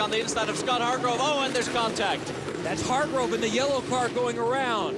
On the inside of Scott Hargrove. Oh, and there's contact. That's Hargrove in the yellow car going around.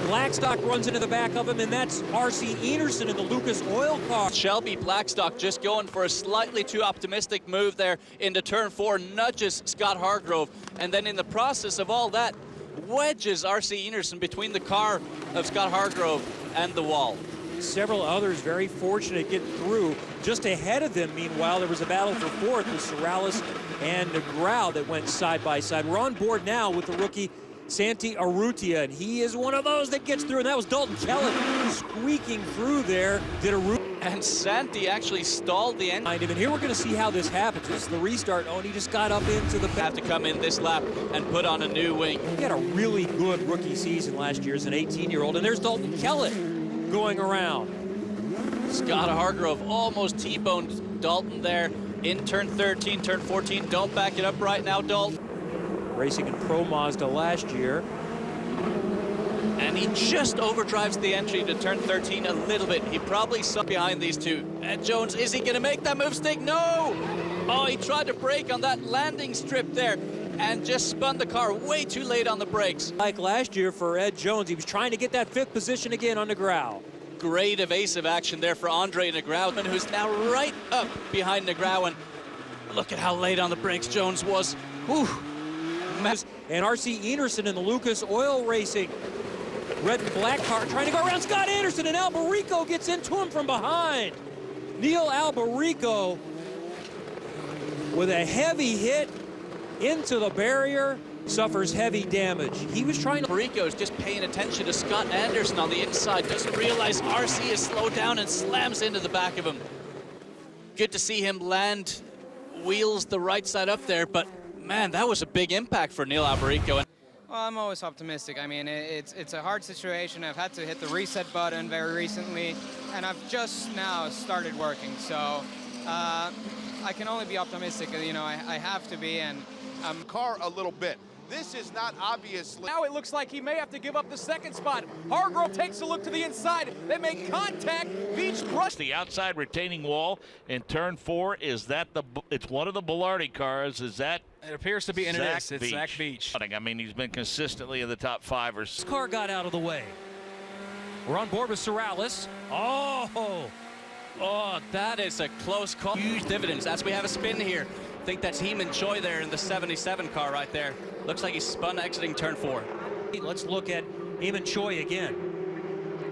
Blackstock runs into the back of him, and that's R.C. Enerson in the Lucas Oil car. Shelby Blackstock just going for a slightly too optimistic move there into turn 4, nudges Scott Hargrove, and then in the process of all that, wedges R.C. Enerson between the car of Scott Hargrove and the wall. Several others very fortunate getting through. Just ahead of them, meanwhile, there was a battle for fourth with Sorales and Negrao that went side by side. We're on board now with the rookie Santi Urrutia, and he is one of those that gets through, and that was Dalton Kellett squeaking through there. And Santi actually stalled the end. And here we're going to see how this happens. This is the restart. Oh, and he just got up into the back. Have to come in this lap and put on a new wing. He had a really good rookie season last year as an 18-year-old, and there's Dalton Kellett going around. Scott Hargrove almost T-boned Dalton there in turn 13, turn 14. Don't back it up right now, Dalton. Racing in Pro Mazda last year. And he just overdrives the entry to turn 13 a little bit. He probably saw behind these two. Ed Jones, is he gonna make that move stick? No! Oh, he tried to brake on that landing strip there and just spun the car way too late on the brakes. Like last year for Ed Jones, he was trying to get that 5th position again on Negrao. Great evasive action there for Andre Negrao, who's now right up behind Negrao. And look at how late on the brakes Jones was. Whew. And R.C. Enerson in the Lucas Oil Racing red and black car trying to go around Scott Anderson, and Alberico gets into him from behind. Neil Alberico with a heavy hit into the barrier, suffers heavy damage. He was trying to... Alberico's just paying attention to Scott Anderson on the inside, doesn't realize RC is slowed down and slams into the back of him. Good to see him land wheels the right side up there, but man, that was a big impact for Neil Alberico. Well, I'm always optimistic. I mean, it's a hard situation. I've had to hit the reset button very recently, and I've just now started working. So I can only be optimistic. You know, I have to be, and car a little bit. This is not obviously. Now it looks like he may have to give up the second spot. Hargrove takes a look to the inside. They make contact. Beach brush. The outside retaining wall in turn 4. Is that it's one of the Belardi cars? Is that? It appears to be, and it is. It's Zach Beach. I mean, he's been consistently in the top 5 or 6. This car got out of the way. We're on board with Sorales. Oh, that is a close call. Huge dividends as we have a spin here. I think that's Heeman Choi there in the 77 car right there. Looks like he's spun exiting turn 4. Let's look at Heeman Choi again.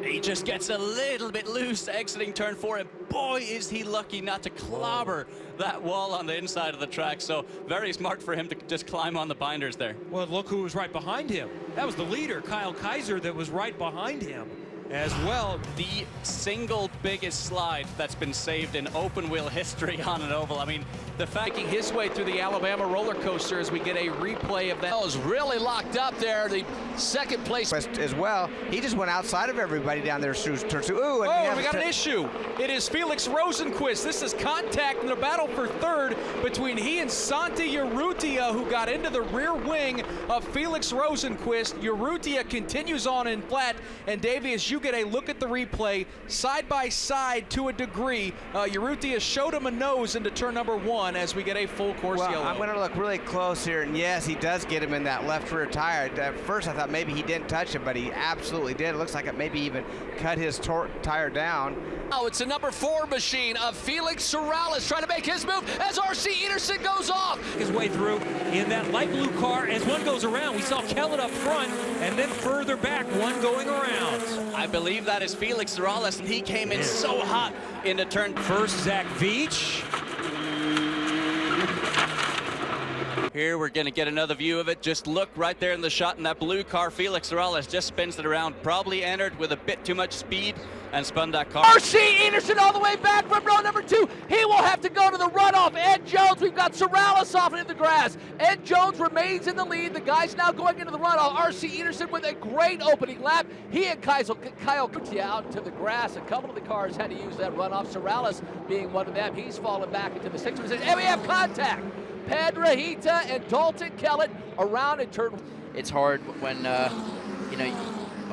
He just gets a little bit loose exiting turn 4, and boy is he lucky not to clobber that wall on the inside of the track. So very smart for him to just climb on the binders there. Well, look who was right behind him. That was the leader, Kyle Kaiser, that was right behind him as well. The single biggest slide that's been saved in open wheel history on an oval. I mean, the fact making his way through the Alabama roller coaster as we get a replay of that. That was really locked up there. The second place as well. He just went outside of everybody down there through turn 2. Ooh, and we got an issue. It is Felix Rosenquist. This is contact in the battle for third between he and Santi Urrutia, who got into the rear wing of Felix Rosenquist. Urrutia continues on in flat, and Davey, as you get a look at the replay, side by side to a degree, Urrutia showed him a nose into turn number 1 as we get a full course yellow. I'm going to look really close here, and yes, he does get him in that left rear tire. At first, I thought maybe he didn't touch him, but he absolutely did. It looks like it maybe even cut his tire down. Now it's a number 4 machine of Felix Sorales trying to make his move as R.C. Enerson goes off. His way through in that light blue car as one goes around. We saw Kellett up front, and then further back, one going around. I believe that is Felix Sorales, and he came in so hot into turn. First, Zach Veach. Here we're going to get another view of it. Just look right there in the shot in that blue car. Felix Sorales just spins it around. Probably entered with a bit too much speed and spun that car. R.C. Enerson all the way back from row number 2. He will have to go to the runoff. Ed Jones, we've got Sorales off into the grass. Ed Jones remains in the lead. The guy's now going into the runoff. R.C. Enerson with a great opening lap. He and Kyle Kutia out into the grass. A couple of the cars had to use that runoff. Sorales being one of them. He's fallen back into the 6th position. And we have contact. Pedrahita and Dalton Kellett around in turn. It's hard when, you know,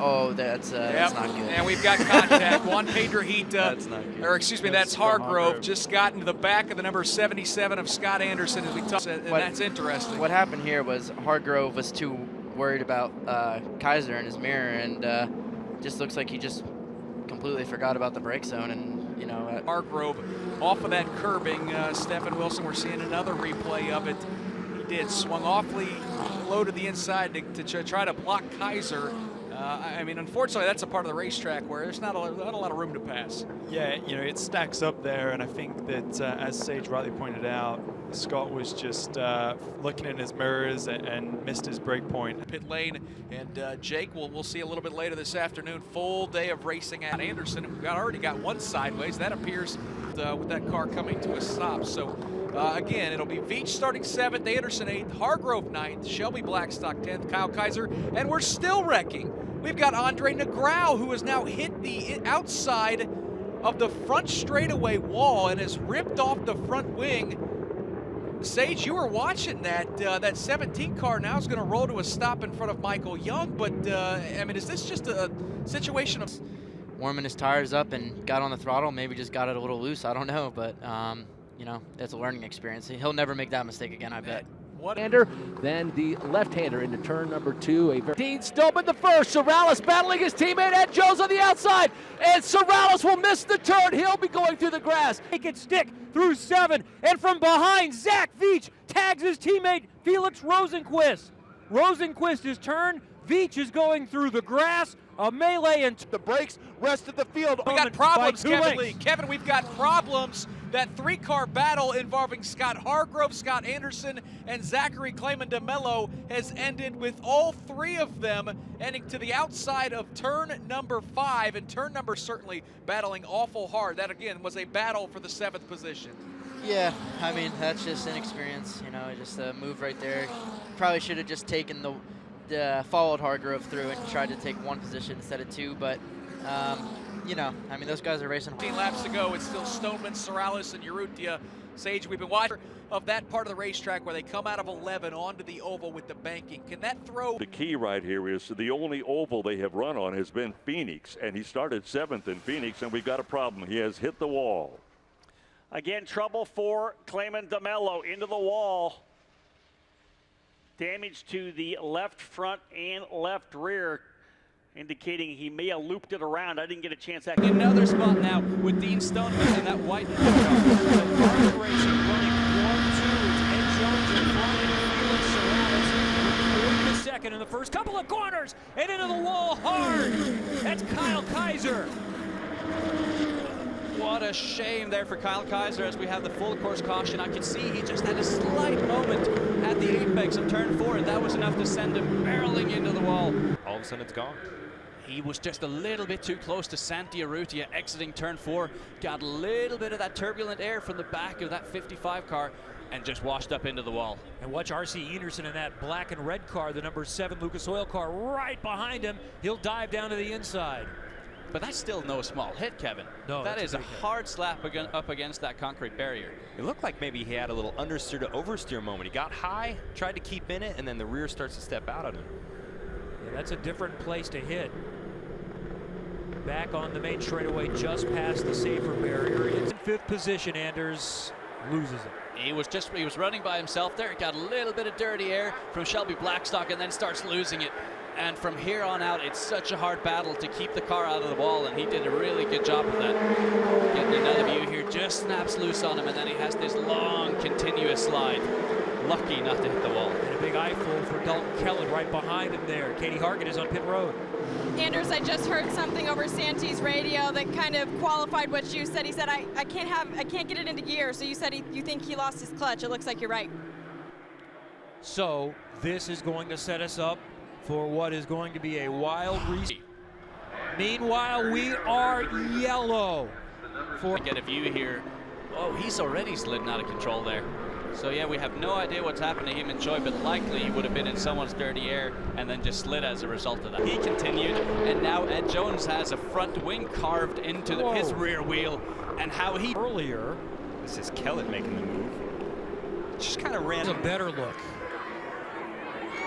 Oh, that's not good. And we've got contact. Juan Pedro That's not good. or excuse me, that's Hargrove. Just got into the back of the number 77 of Scott Anderson as we talked, and that's interesting. What happened here was Hargrove was too worried about Kaiser in his mirror, and just looks like he just completely forgot about the brake zone, and you know. Hargrove off of that curbing. Stephen Wilson, we're seeing another replay of it. He did swung awfully low to the inside to try to block Kaiser. I mean, unfortunately, that's a part of the racetrack where there's not a lot of room to pass. Yeah, you know, it stacks up there, and I think that, as Sage rightly pointed out, Scott was just looking in his mirrors and missed his break point. Pit lane, and Jake, we'll see a little bit later this afternoon. Full day of racing at Anderson. We've already got one sideways. That appears with that car coming to a stop. So again, it'll be Veach starting 7th, Anderson 8th, Hargrove 9th, Shelby Blackstock 10th, Kyle Kaiser, and we're still wrecking. We've got Andre Negrau, who has now hit the outside of the front straightaway wall and has ripped off the front wing. Sage, you were watching that. That 17 car now is going to roll to a stop in front of Michael Young, but I mean, is this just a situation of Warming his tires up and got on the throttle, maybe just got it a little loose, I don't know, but you know, that's a learning experience. He'll never make that mistake again, I bet. Hander, then the left-hander into turn number 2. Dean Stillman the first. Sorrells battling his teammate Ed Jones on the outside, and Sorrells will miss the turn. He'll be going through the grass. Make it stick through 7, and from behind, Zach Veach tags his teammate Felix Rosenquist. Rosenquist is turned. Veach is going through the grass. A melee and the brakes, rest of the field. We got problems, Kevin lengths. Lee. Kevin, we've got problems. That 3-car battle involving Scott Hargrove, Scott Anderson, and Zachary Clayman DeMello has ended with all 3 of them ending to the outside of turn number 5, and turn number certainly battling awful hard. That, again, was a battle for the 7th position. Yeah, I mean, that's just inexperience, you know, just a move right there. Probably should have just taken followed Hargrove through and tried to take 1 position instead of 2, but you know, I mean, those guys are racing. 15 laps to go. It's still Stoneman, Sorrells, and Urrutia. Sage, we've been watching of that part of the racetrack where they come out of 11 onto the oval with the banking. Can that throw? The key right here is the only oval they have run on has been Phoenix, and he started 7th in Phoenix, and we've got a problem. He has hit the wall. Again, trouble for Clayman DeMello into the wall. Damage to the left front and left rear, indicating he may have looped it around. I didn't get a chance. Another spot now with Dean Stoneman in that white car. The racing running 1-2. Ed Jones in front of Felix Sorrells. the second in the first couple of corners and into the wall hard. That's Kyle Kaiser. What a shame there for Kyle Kaiser as we have the full course caution. I could see he just had a slight moment at the apex of turn 4, and that was enough to send him barreling into the wall. All of a sudden it's gone. He was just a little bit too close to Santi Urrutia exiting turn 4. Got a little bit of that turbulent air from the back of that 55 car and just washed up into the wall. And watch R.C. Enerson in that black and red car, the number 7 Lucas Oil car right behind him. He'll dive down to the inside. But that's still no small hit, Kevin. No, that is a hard slap up against that concrete barrier. It looked like maybe he had a little understeer to oversteer moment. He got high, tried to keep in it, and then the rear starts to step out on him. Yeah, that's a different place to hit. Back on the main straightaway, just past the safer barrier. In 5th position, Anders loses it. He was running by himself there. Got a little bit of dirty air from Shelby Blackstock and then starts losing it. And from here on out, it's such a hard battle to keep the car out of the wall, and he did a really good job of that. Getting another view here, just snaps loose on him, and then he has this long, continuous slide. Lucky not to hit the wall. And a big eyeful for Dalton Kellett right behind him there. Katie Hargan is on pit road. Anders, I just heard something over Santi's radio that kind of qualified what you said. He said, I can't get it into gear. So you said you think he lost his clutch. It looks like you're right. So this is going to set us up for what is going to be a wild race. Meanwhile, we are yellow. Get a view here. Oh, he's already slidden out of control there. So yeah, we have no idea what's happened to him in Choi, but likely he would have been in someone's dirty air and then just slid as a result of that. He continued, and now Ed Jones has a front wing carved into his rear wheel, and how he earlier. This is Kellett making the move. Just kind of ran a better look.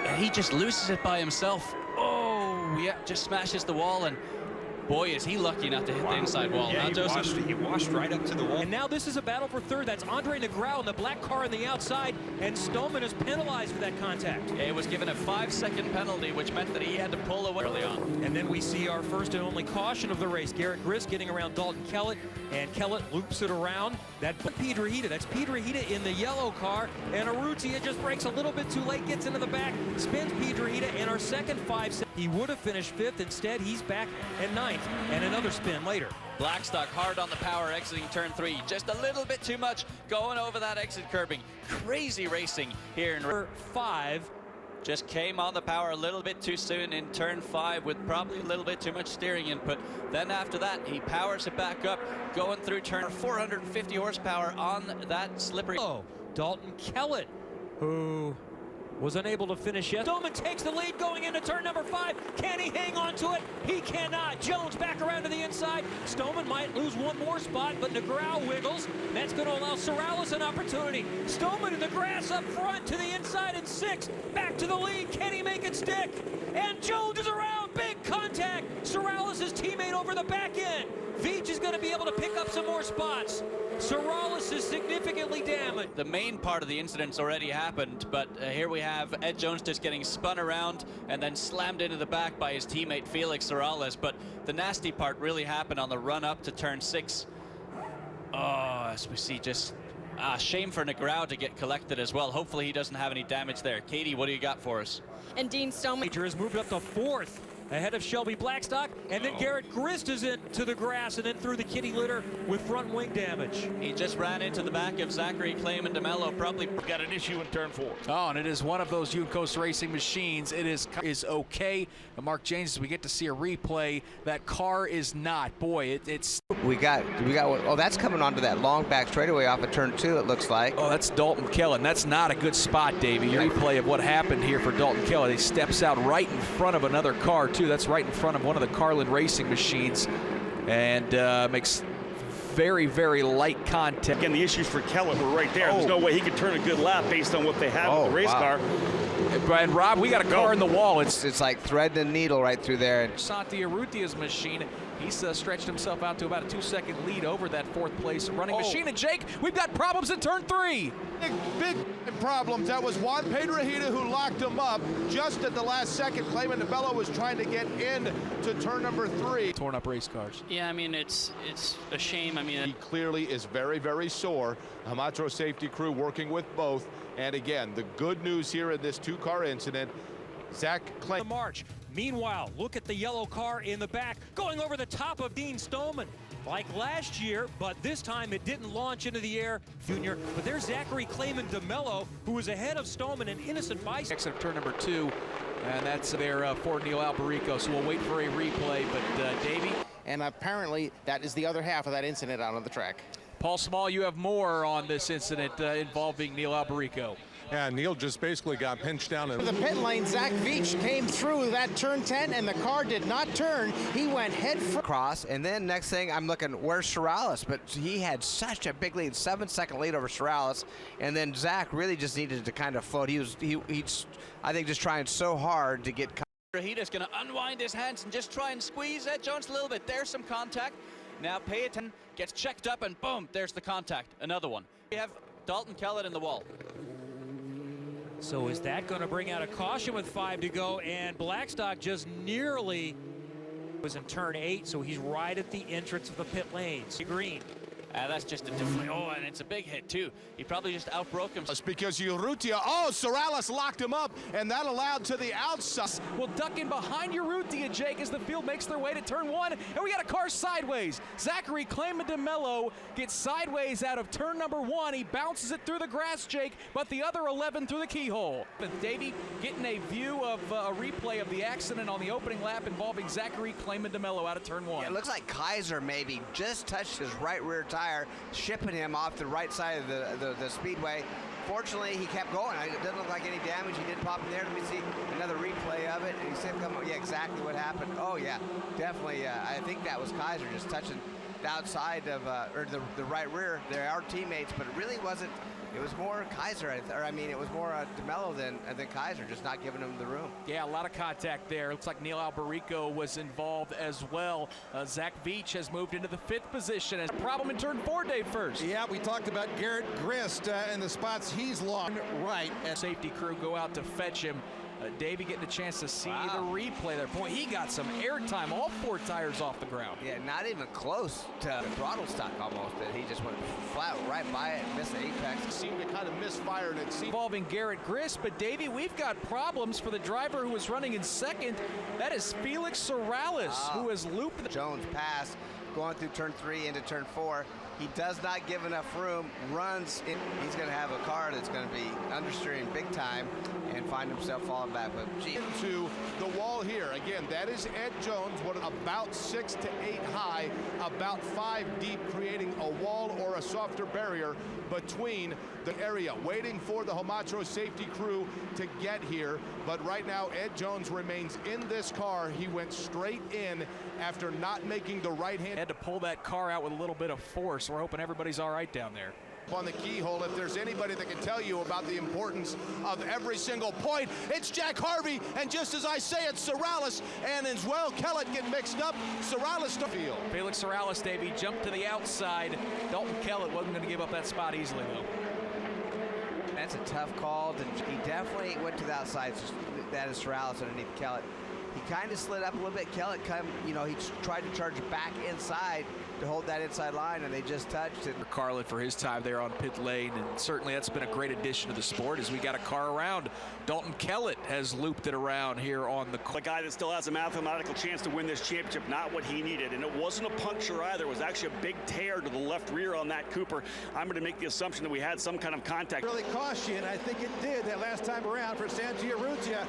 And he just loses it by himself. Oh, Oh, yeah, just smashes the wall, and boy, is he lucky not to hit the inside wall. Yeah, Joseph? he washed right up to the wall. And now this is a battle for third. That's Andre Negrao in the black car on the outside, and Stoneman is penalized for that contact. Yeah, he was given a 5-second penalty, which meant that he had to pull away early on. And then we see our first and only caution of the race. Garrett Grist getting around Dalton Kellett, and Kellett loops it around. That's Piedrahita in the yellow car, and Urrutia just breaks a little bit too late, gets into the back, spins Piedrahita, and our second 5 he would have finished 5th. Instead, he's back at 9th, and another spin later. Blackstock hard on the power exiting turn 3. Just a little bit too much going over that exit curbing. Crazy racing here in 5. Just came on the power a little bit too soon in turn 5 with probably a little bit too much steering input. Then after that, he powers it back up, going through turn 450 horsepower on that slippery. Oh, Dalton Kellett, who was unable to finish yet. Stoneman takes the lead going into turn number 5. Can he hang on to it? He cannot. Jones back around to the inside. Stoneman might lose one more spot, but Negrao wiggles. That's going to allow Sorales an opportunity. Stoneman in the grass up front to the inside in 6. Back to the lead. Can he make it stick? And Jones is around. Big contact. Sorales, his teammate, over the back end. Veach is going to be able to pick up some more spots. Sorales is significantly damaged. The main part of the incident's already happened, but here we have Ed Jones just getting spun around and then slammed into the back by his teammate Felix Sorales. But the nasty part really happened on the run up to turn 6. Oh, as we see, just shame for Negrao to get collected as well. Hopefully he doesn't have any damage there. Katie, what do you got for us? And Dean Stoneman has moved up to 4th. Ahead of Shelby Blackstock, and then Garrett Grist is into the grass and then through the kitty litter with front wing damage. He just ran into the back of Zachary Clayman DeMello, probably got an issue in turn 4. Oh, and it is one of those Coast Racing machines. It is okay. And Mark James, we get to see a replay. That car is not. Boy, it's. We got. Oh, that's coming onto that long back straightaway off of turn 2. It looks like. Oh, that's Dalton Kellett. That's not a good spot, Davey. Your replay of what happened here for Dalton Kellett. He steps out right in front of another car too. That's right in front of one of the Carlin Racing machines, and makes very, very light contact. Again, the issues for Kellett were right there. There's no way he could turn a good lap based on what they have with the race car. And Rob, we got a car in the wall. It's like threading a needle right through there. Santi Urrutia's machine, he's stretched himself out to about a 2-second lead over that 4th place running machine. And Jake, we've got problems in turn 3. Big problems. That was Juan Piedrahita who locked him up just at the last second. Clayman DeBello was trying to get in to turn number 3. Torn up race cars. Yeah, I mean, it's a shame. I mean, he clearly is very, very sore. Hamatro safety crew working with both. And again, the good news here in this 2-car incident, Zach Clayman. The march. Meanwhile, look at the yellow car in the back, going over the top of Dean Stoneman. Like last year, but this time it didn't launch into the air, Junior. But there's Zachary Clayman DeMello, who was ahead of Stoneman, an innocent bystander. Exit of turn number 2, and that's there for Neil Alberico. So we'll wait for a replay, but Davey. And apparently that is the other half of that incident out on the track. Paul Small, you have more on this incident involving Neil Alberico. Yeah, Neil just basically got pinched down. For the pit lane, Zach Veach came through that turn 10, and the car did not turn. He went head across, and then next thing I'm looking, where's Sorales? But he had such a big lead, 7-second lead over Sorales, and then Zach really just needed to kind of float. He's I think just trying so hard to get. He's going to unwind his hands and just try and squeeze Ed Jones a little bit. There's some contact. Now pay attention, gets checked up, and boom, there's the contact. Another one. We have Dalton Kellett in the wall. So is that going to bring out a caution with 5 to go? And Blackstock just nearly was in turn 8, so he's right at the entrance of the pit lanes. Green. That's just a and it's a big hit too. He probably just outbroke him. It's because Urrutia, Sorales locked him up, and that allowed to the outside. Well, ducking behind Urrutia, Jake, as the field makes their way to turn 1, and we got a car sideways. Zachary Clayman DeMello gets sideways out of turn number 1. He bounces it through the grass, Jake, but the other 11 through the keyhole. But Davey getting a view of a replay of the accident on the opening lap involving Zachary Clayman DeMello out of turn 1. Yeah, it looks like Kaiser maybe just touched his right rear tire, shipping him off the right side of the speedway. Fortunately, he kept going. It doesn't look like any damage. He did pop in there. Let me see another replay of it. And he said, "Come on, yeah, exactly what happened." Oh yeah, definitely. I think that was Kaiser just touching the outside of or the right rear. They're our teammates, but it really wasn't It was more Kaiser, it was more DeMello than Kaiser, just not giving him the room. Yeah, a lot of contact there. Looks like Neil Alberico was involved as well. Zach Veach has moved into the 5th position. As problem in turn 4, Dave First. Yeah, we talked about Garrett Grist and the spots he's lost. Right. And safety crew go out to fetch him. Davey getting a chance to see the replay there. Boy, he got some airtime, all 4 tires off the ground. Yeah, not even close to the throttle stock almost, but he just went flat right by it and missed the apex. Seemed to kind of misfire, and it seemed involving Garrett Grist, but Davey, we've got problems for the driver who was running in 2nd. That is Felix Sorales, who has looped. Jones pass, going through turn 3 into turn 4. He does not give enough room, runs in. He's going to have a car that's going to be understeering big time and find himself falling back. But into the wall here. Again, that is Ed Jones, about 6 to 8 high, about 5 deep, creating a wall or a softer barrier between the area, waiting for the Homatro safety crew to get here. But right now, Ed Jones remains in this car. He went straight in after not making the right hand. Had to pull that car out with a little bit of force. We're hoping everybody's all right down there. On the keyhole, if there's anybody that can tell you about the importance of every single point, it's Jack Harvey, and just as I say, it's Sorales, and as well, Kellett get mixed up. Sorales to field. Felix Sorales, Davey, jumped to the outside. Dalton Kellett wasn't going to give up that spot easily, though. That's a tough call. He definitely went to the outside. That is Sorales underneath Kellett. He kind of slid up a little bit. Kellett, he tried to charge back inside to hold that inside line, and they just touched it. Carlin for his time there on pit lane, and certainly that's been a great addition to the sport as we got a car around. Dalton Kellett has looped it around here on the guy that still has a mathematical chance to win this championship, not what he needed. And it wasn't a puncture either. It was actually a big tear to the left rear on that Cooper. I'm going to make the assumption that we had some kind of contact. Really cost you, and I think it did that last time around for Santi Urrutia,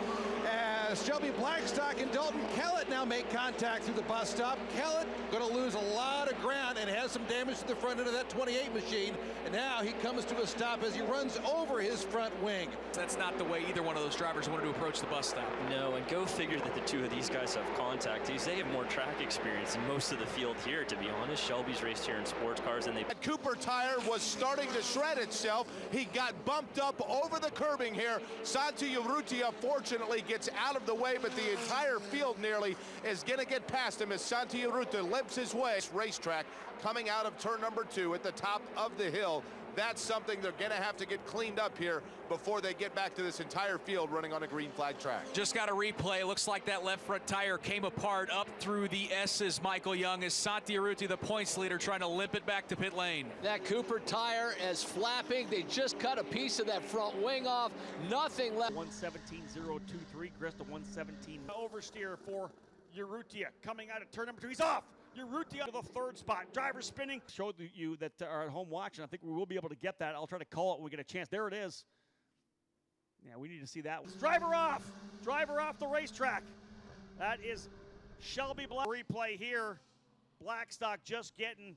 as Shelby Blackstock and Dalton Kellett now make contact through the bus stop. Kellett going to lose a lot of ground and has some damage to the front end of that 28 machine, and now he comes to a stop as he runs over his front wing. That's not the way either one of those drivers wanted to approach the bus stop. No, and go figure that the 2 of these guys have contact. They have more track experience than most of the field here, to be honest. Shelby's raced here in sports cars, and they... That Cooper tire was starting to shred itself. He got bumped up over the curbing here. Santi Urrutia fortunately gets out of the way, but the entire field nearly is going to get past him as Santi Urrutia limps his way. Racetrack coming out of turn number 2 at the top of the hill. That's something they're going to have to get cleaned up here before they get back to this entire field running on a green flag track. Just got a replay. Looks like that left front tire came apart up through the S's, Michael Young, as Santi Urrutia, the points leader, trying to limp it back to pit lane. That Cooper tire is flapping. They just cut a piece of that front wing off. Nothing left. 117.023, Grist, a 117. Oversteer for Urrutia coming out of turn number 2. He's off. Urrutia to the 3rd spot. Driver spinning. Showed you that are at home watching. I think we will be able to get that. I'll try to call it when we get a chance. There it is. Yeah, we need to see that. Driver off. Driver off the racetrack. That is Shelby Black. Replay here. Blackstock just getting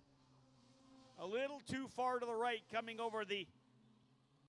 a little too far to the right, coming over the